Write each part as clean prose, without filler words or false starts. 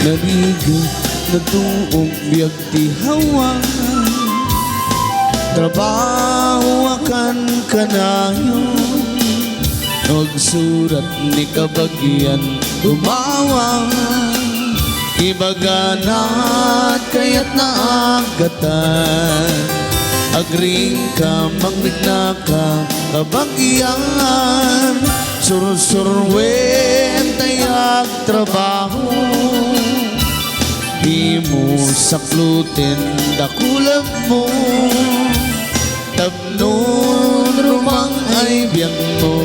narigat na tuong biyag ti hawan. Trabaho akan kanayon, nagsurat ni kabagyan gumawa. Ibaganat kaya't naagatan, agring ka mangligna ka kabagyan. Sursurwen tayag trabaho, di mo saklutin dakulab mo. Tapnon rumang ay biyang mo,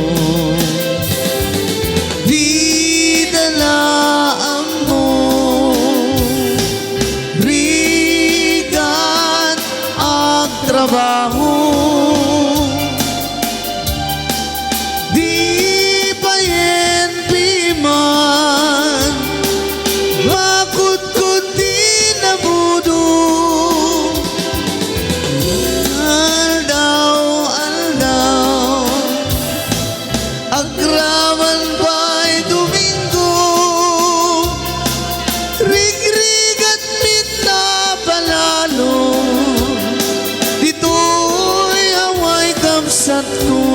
di dalaan mo. Rigat ang trabaho, di payen piman, makut-kut di nabudo. Agraman pa'y Domingo, rig-rig at mit na palalo. Dito'y haway kamsat ko.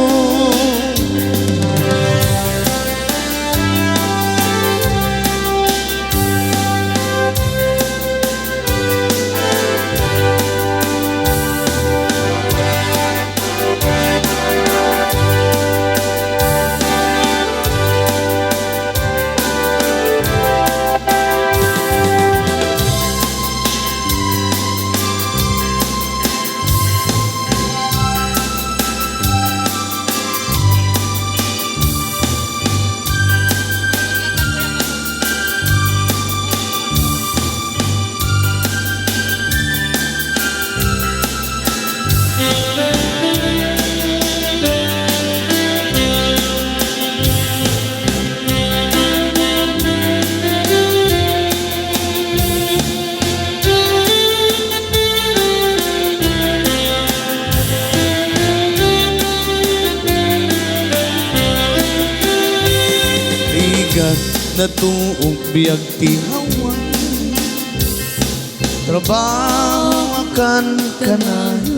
Na tuong biyag ti hawan, trabaho akan kanayon,